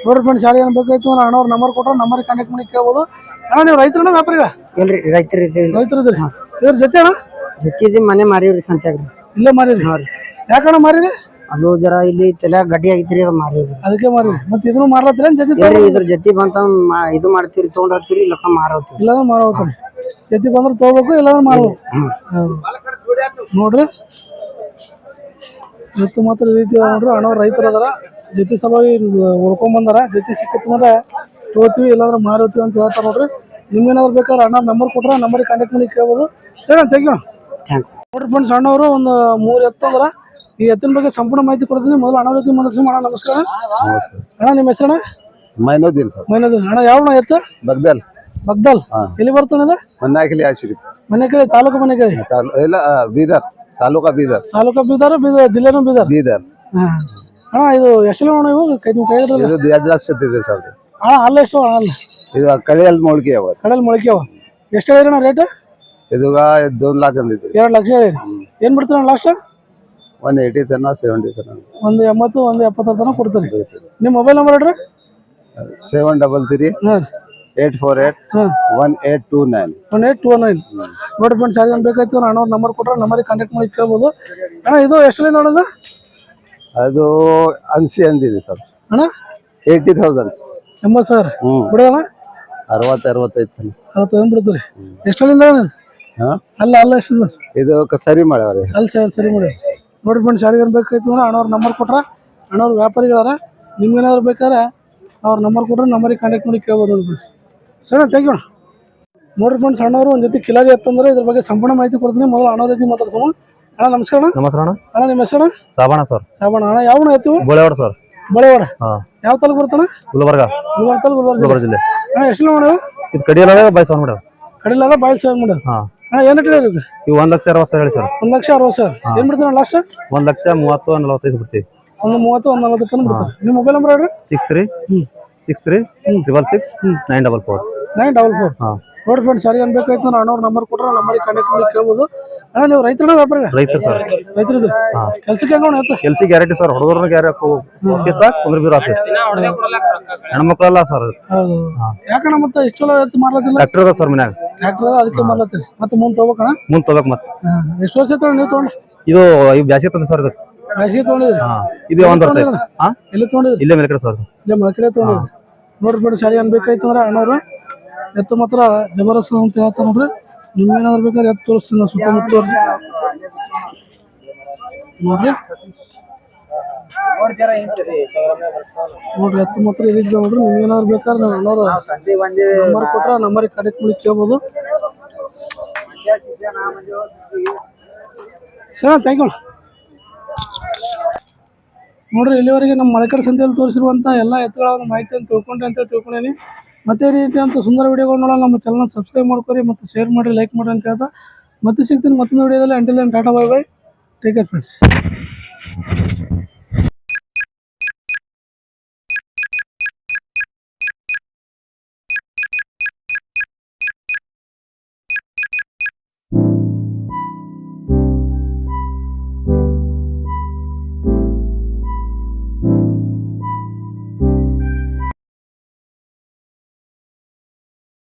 ನೋಡ್ರಿ ಫ್ರೆಂಡ್ಸ್, ಯಾರಿಗೆ ಏನು ಬೇಕಾಯ್ತು ಅಂದ್ರೆ ಅಣ್ಣವ್ರ ನಂಬರ್ ಕೊಟ್ಟರೆ ನಂಬರ್ ಕಾಂಟ್ಯಾಕ್ಟ್ ಮಾಡಿ ಕೇಳ್ಬೋದು. ಅಣ್ಣ ನೀವು ರೈತರಣ್ಣ ವ್ಯಾಪಾರಿಗ? ಇಲ್ರಿ ರೈತರು ಇದ್ದೀವಿ. ರೈತರಿದ್ರಿ. ಇದ್ರ ಜೊತೆ ಅಣ್ಣ ಜೊತೆದಿ ಮನೆ ಮಾರೀವ್ರಿ ಸಂತ್ಯಾಗ್ರಿ. ಇಲ್ಲೇ ಮಾರಿರಿ? ಹಾ ರೀ. ಯಾಕಣ್ಣ ಮಾರಿರಿ? ಅದು ಜರ ಇಲ್ಲಿ ತಲೆ ಗಡ್ಡಿ ಆಗಿತ್ರಿ, ಅದು ಮಾರೀವ್ರಿ. ಅದಕ್ಕೆ ಮಾರಿರಿ. ಮತ್ತೆ ಇದನ್ನು ಮಾರ್ಲತ್ತೀರ ಜೊತೆ? ಇಲ್ರಿ ಇದ್ರ ಜೊತೆ ಬಂತ ಇದು ಮಾಡ್ತೀರಿ, ತೊಗೊಂಡ್ ಹೋಗ್ತೀರಿ, ಇಲ್ಲಕ್ಕ ಮಾರವ್ತೀವಿ. ಇಲ್ಲಾಂದ್ರೆ ಮಾರೋಗ್ತಾರೆ. ಜೊತೆ ಬಂದ್ರೆ ತೊಗೋಬೇಕು, ಇಲ್ಲಾಂದ್ರೆ ಮಾರ್ಬೇಕು. ನೋಡ್ರಿ ಇವತ್ತು ಮಾತ್ರ ಈ ರೀತಿ ನೋಡ್ರಿ, ಅಣ್ಣವ್ರು ರೈತರು ಅದಾರ. ಜೊತೆ ಸಲುವಾಗಿ ಉಳ್ಕೊಂಬಂದಾರ. ಜೊತೆ ಸಿಕ್ಕತ್ತಂದ್ರೆ ತೊಗೋತೀವಿ, ಇಲ್ಲಾಂದ್ರೆ ಮಾರೋತೀವಿ ಅಂತ ಹೇಳ್ತಾರೆ. ನೋಡ್ರಿ ನಿಮ್ಗೇನಾದ್ರು ಬೇಕಾದ್ರೆ ಅಣ್ಣ ನಂಬರ್ ಕೊಟ್ರೆ ನಂಬರಿಗೆ ಕಾಂಟ್ಯಾಕ್ಟ್ ಮಾಡಿ ಕೇಳ್ಬೋದು. ಸರಿ ಅಣ್ಣ, ಥ್ಯಾಂಕ್ ಯು. ನೋಡ್ರಿ ಫ್ರೆಂಡ್ಸ್, ಅಣ್ಣವರು ಒಂದು 3 ಎತ್ತಂದ್ರ. ಈ ಎತ್ತಿನ ಬಗ್ಗೆ ಸಂಪೂರ್ಣ ಮಾಹಿತಿ ಕೊಡ್ತೀನಿ. ಮೊದಲು ಅಣ್ಣ ಜೊತೆ ಮಾತಾಡ್ಸಿ. ಅಣ್ಣ ನಮಸ್ಕಾರ. ಅಣ್ಣ ನಿಮ್ಮ ಹೆಸರಣ್ಣ? ಮೈನುದ್ದೀನ್ ಸರ್. ಮೈನುದ್ದೀನ್. ಅಣ್ಣ ಯಾವ ಎತ್ತ? ಬಗ್ದಲ್. ಬಗ್ದಲ್. ಎಲ್ಲಿ ಬರ್ತಾನೆ ಅದು? ಮನ್ನಾಕಿಲಿ ಆಶಿರಿ. ಮನೆಕೇಳಿ ತಾಲೂಕು? ಮನೆಕೇಳಿ ಇಲ್ಲ, ಬೀದರ್ ತಾಲೂಕಾ. ಬೀದರ್ ತಾಲೂಕಾ ಬೀದರ್. ಬೀದರ್ ಜಿಲ್ಲೆನೂ ಬೀದರ್. ಬೀದರ್. ಅಣ್ಣ ಇದು ಎಷ್ಟು ಅಣ್ಣ? ಇವು ಕೈ ಕೈ ಇದು 2 ಲಕ್ಷ ಇದೆ ಸರ್. ಅಣ್ಣ ಅಲ್ಲ ಎಷ್ಟು ಅಣ್ಣ? ಅಲ್ಲ ಇದು ಕಡೆಯಲ್ಲಿ ಮೊಳಕೆ ಅವ. ಕಡಲ್ ಮೊಳಕೆ ಅವ. ಎಷ್ಟು ಹೇಳಿರಿ ಅಣ್ಣ ರೇಟ್? ಇದು 2 ಲಕ್ಷ ಅಂದಿದ್ರಿ. 2 ಲಕ್ಷ ಹೇಳಿರಿ. ಏನು ಬಿಡ್ತೀರ ಅಣ್ಣ ಲಾಸ್ಟ್? 180 ತನ 70 ತನ. 180 170 ತನಕ ಕೊಡ್ತೀರಿ. ನಿಮ್ಮ ಮೊಬೈಲ್ ನಂಬರ್ ಹೇಳ್ರಿ. 733 848 1829. 1829. ನೋಡಿ ಫ್ರೆಂಡ್ಸ್, ಯಾರಿಗೇನು ಬೇಕಾಯ್ತು ಅಣ್ಣ ನಂಬರ್ ಕೊಟ್ರೆ ನಂಬರಿಗೆ ಕಾಂಟ್ಯಾಕ್ಟ್ ಮಾಡಿ ಕೇಳ್ಬೋದು. ಅಣ್ಣ ಇದು ಎಷ್ಟರಿಂದ ನೋಡೋದು? ಅದು 80 ಅಂದಿದೆ ಸರ್. ಅಣ್ಣ 80,000. 80,000 ಬಿಡೋಣ. 60-65 ತನ. 60 ಬಿಡ್ತೀರಿ. ಎಷ್ಟರಿಂದ ಅಲ್ಲ ಅಲ್ಲ ಎಷ್ಟು? ಇದು ಸರಿ ಮಾಡ್ಯಾವ್ರಿ. ಅಲ್ಲಿ ಸರಿ ಮಾಡಿ. ನೋಡಿ ಫ್ರೆಂಡ್ಸ್, ಯಾರಿಗೇನು ಬೇಕಾಯ್ತು ಅಂದ್ರೆ ಅಣ್ಣವ್ರ ನಂಬರ್ ಕೊಟ್ರೆ, ಅಣ್ಣವ್ರ ವ್ಯಾಪಾರಿಗಳಾರ. ನಿಮ್ಗೇನಾದ್ರು ಬೇಕಾದ್ರೆ ಅವ್ರ ನಂಬರ್ ಕೊಟ್ರೆ ನಂಬರಿಗೆ ಕಾಂಟ್ಯಾಕ್ಟ್ ಮಾಡಿ ಕೇಳ್ಬೋದು. ನೋಡಿ ಫ್ರೆಂಡ್ಸ್, ಸರಿ ಥ್ಯಾಂಕ್ ಯು. ನೋಡ್ರಿ ಫ್ರೆಂಡ್ಸ್, ಅಣ್ಣವರು ಒಂದು ಜೊತೆ ಕಿಲಾರಿ ಎತ್ತಂದ್ರೆ ಇದ್ರ ಬಗ್ಗೆ ಸಂಪೂರ್ಣ ಮಾಹಿತಿ ಕೊಡ್ತೀನಿ. ಮೊದಲು ಅಣ್ಣವ್ರ ಜೊತೆ ಮಾತಾಡ್ಸೋಣ. ಅಣ್ಣ ನಮಸ್ಕಾರ. ನಮಸ್ಕಾರ ಅಣ್ಣ. ಅಣ್ಣ ನಿಮ್ಮ ಹೆಸರಣ್ಣ? ಸಾಬಣ್ಣ ಸರ್. ಸಾಬಣ್ಣ. ಅಣ್ಣ ಯಾವ ಎತ್ತು? ಬೋಳೆವಾಡ ಸರ್. ಬಳೆವಾಡ. ಹಾ ಯಾವ ತಾಲೂಕು ಬರ್ತಾನ? ಗುಲ್ಬರ್ಗ. ಗುಲ್ಬರ್ಗ ತಾಲೂಕು, ಗುಲ್ಬರ್ಗ ಜಿಲ್ಲೆ. ಅಣ್ಣ ಎಷ್ಟು ಮಾಡೋದು? ಇದು ಕಡಿಯಲ್ಲ ಬಯಸ ಮೇಡಮ್. ಕಡಿಲಾದ ಬಾಯ್ಲ್ ಸೇವ್ ಮಾಡೋದು. ಹಾ ಅಣ್ಣ ಏನು ರೇಟ್ ಹೇಳಿರಿ? ಇವು 1,60,000 ಹೇಳಿ ಸರ್. 1,60,000. ಏನು ಬಿಡ್ತಾನೆ ಲಾಸ್ಟ್? 1,30,45 ಬಿಡ್ತೀವಿ. 130 140 ತನಕ ಬಿಡ್ತಾರೆ. ನಿಮ್ಮ ಮೊಬೈಲ್ ನಂಬರ್ ಹೇಳ್ರಿ. 63 666 944. 944. ಹಾ ನೋಡಿ ಫ್ರೆಂಡ್ಸ್, ಯಾರಿಗೆ ಏನು ಬೇಕಾಯ್ತು ಅಂದ್ರೆ ಅಣ್ಣವ್ರ ನಂಬರ್ ಕೊಟ್ರೆ ನಂಬರಿಗೆ ಕಾಂಟ್ಯಾಕ್ಟ್ ಮಾಡಿ ಕೇಳ್ಬೋದು. ಅಣ್ಣ ನೀವು ರೈತರಣ್ಣ ವ್ಯಾಪಾರ? ರೈತರು ಸರ್. ರೈತರಿದ್ರು. ಕೆಲ್ಸಕ್ಕೆ ಹೆಂಗ ಎತ್ತು? ಕೆಲ್ಸ ಗ್ಯಾರಂಟಿ ಸರ್. ಹೊಡೆದ್ರನ್ನ ಆಫೀಸ್ ಕುಂದ್ರ ಬೀರ್ ಆಫೀಸ್. ಹೆಣ್ಮಕ್ಳಲ್ಲ ಸರ್. ಹೌದು. ಯಾಕಣ್ಣ ಮತ್ತೆ ಇಷ್ಟು ಚಲೋ ಎತ್ತು ಮಾರ್ಲತ್ತಿಲ್ಲ? ಟ್ರ್ಯಾಕ್ಟರ್ ಅದ ಸರ್ ಮನ್ಯಾಗ. ಟ್ರ್ಯಾಕ್ಟರ್ ಅದಕ್ಕೆ ಮಾರ್ಲತ್ತೀರಿ. ಮತ್ತೆ ಮುಂದೆ ತೊಗೋಬೇಕಣ್ಣ? ಮುಂದೆ ತೊಗೋಬೇಕು ಮತ್ತೆ. ಎಷ್ಟು ವರ್ಷ ಆಯ್ತು ನೀವು ತೊಗೊಂಡು? ಇದು ಬ್ಯಾಸಿಗೆ ತಂದ ಸರ್. ಇದು ಬ್ಯಾಸಿಗೆ ತೊಗೊಂಡಿದ್ರಿ? ಇದು 1 ವರ್ಷ ಆಯ್ತು. ಹಾ ಎಲ್ಲಿ ತೊಗೊಂಡಿದ್ರಿ? ಇಲ್ಲೇ ಮೇಲೆ ಕಡೆ ಸರ್. ಇಲ್ಲೇ ಮಳಕಡೆ ತೊಗೊಂಡಿದ್ರಿ. ನೋಡ್ರಿ ಫ್ರೆಂಡ್ಸ್, ಯಾರಿಗೆ ಏನು ಬೇಕಾಯ್ತು ಅಂದ್ರೆ ಅಣ್ಣವ್ರು ಎತ್ತು ಮಾತ್ರ ಜಬರ್ದಸ್ತ್ ಅಂತ ಹೇಳ್ತಾರೆ. ನೋಡ್ರಿ ನಿಮ್ಗೇನಾದ್ರು ಬೇಕಾದ್ರೆ ಎತ್ತು ತೋರಿಸ್ತೀನಿ ನಾನು ಸುತ್ತಮುತ್ತ. ನೋಡ್ರಿ ನೋಡ್ರಿ ಎತ್ತು ಮಾತ್ರ ಇದಿದ್ದ. ನೋಡ್ರಿ ನಿಮ್ಗೇನಾದ್ರು ಬೇಕಾದ್ರೆ ನಾನು ಅಣ್ಣವ್ರು ನಂಬರ್ ಕೊಟ್ರೆ ನಂಬರಿಗೆ ಕಾಂಟ್ಯಾಕ್ಟ್ ಮಾಡಿ ಕೇಳ್ಬೋದು. ಸರಿ ಥ್ಯಾಂಕ್ ಯು. ನೋಡ್ರಿ ಇಲ್ಲಿವರೆಗೆ ನಮ್ಮ ಮಳಕಡೆ ಸಂತೆಯಲ್ಲಿ ತೋರಿಸಿರುವಂಥ ಎಲ್ಲ ಎತ್ತುಗಳ ಒಂದು ಮಾಹಿತಿಯನ್ನು ತಿಳ್ಕೊಂಡೇನಿ. ಮತ್ತೆ ಈ ರೀತಿ ಅಂತ ಸುಂದರ ವಿಡಿಯೋಗಳು ನೋಡೋಣ ನಮ್ಮ ಚಾನಲ್ ಸಬ್ಸ್ಕ್ರೈಬ್ ಮಾಡ್ಕೊರಿ, ಮತ್ತು ಶೇರ್ ಮಾಡಿರಿ, ಲೈಕ್ ಮಾಡಿರಿ ಅಂತ ಹೇಳ್ತಾ ಮತ್ತೆ ಸಿಗ್ತೀನಿ ಮತ್ತೊಂದು ವಿಡಿಯೋದಲ್ಲಿ. Until then tata bye bye, take care friends.